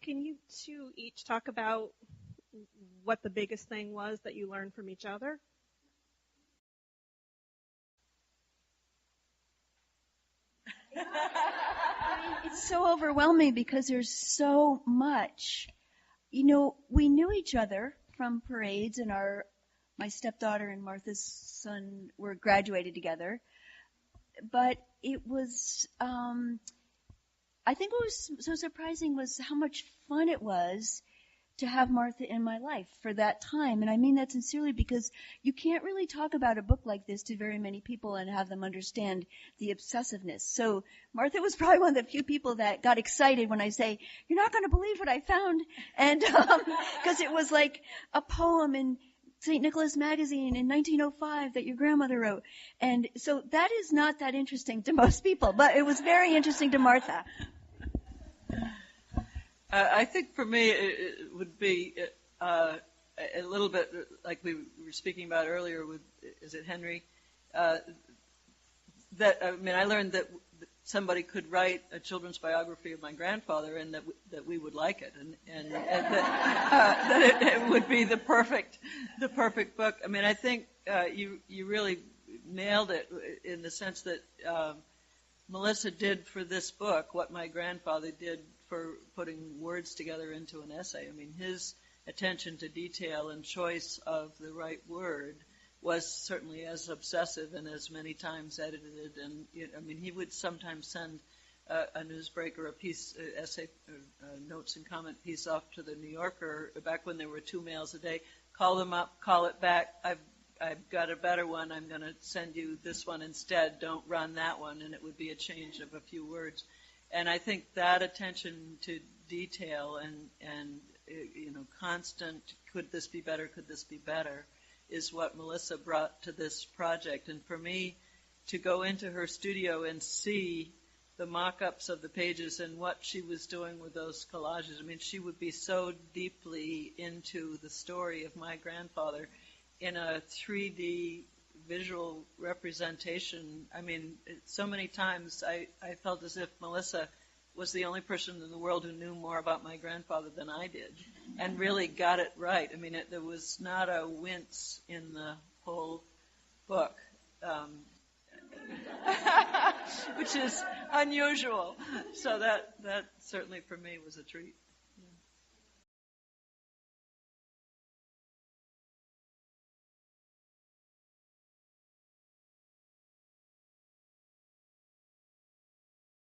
Can you two each talk about what the biggest thing was that you learned from each other? It's so overwhelming because there's so much. You know, we knew each other from parades, and my stepdaughter and Martha's son were graduated together. But it was, I think what was so surprising was how much fun it was to have Martha in my life for that time. And I mean that sincerely, because you can't really talk about a book like this to very many people and have them understand the obsessiveness. So Martha was probably one of the few people that got excited when I say, "You're not going to believe what I found." And because it was like a poem in St. Nicholas Magazine in 1905 that your grandmother wrote. And so that is not that interesting to most people, but it was very interesting to Martha. I think for me it would be a little bit like we were speaking about earlier with, is it Henry? I learned that somebody could write a children's biography of my grandfather, and that we would like it, and that it would be the perfect book. I mean, I think you really nailed it in the sense that Melissa did for this book what my grandfather did for putting words together into an essay. I mean, his attention to detail and choice of the right word was certainly as obsessive and as many times edited. And I mean, he would sometimes send a newsbreaker a piece, essay, notes and comment piece off to the New Yorker back when there were 2 mails a day. Call them up, call it back. I've got a better one. I'm going to send you this one instead. Don't run that one. And it would be a change of a few words. And I think that attention to detail and constant, could this be better, could this be better, is what Melissa brought to this project. And for me to go into her studio and see the mock-ups of the pages and what she was doing with those collages, I mean, she would be so deeply into the story of my grandfather in a 3D visual representation. I mean, so many times I felt as if Melissa was the only person in the world who knew more about my grandfather than I did, and really got it right. I mean, there was not a wince in the whole book, which is unusual. So that certainly for me was a treat.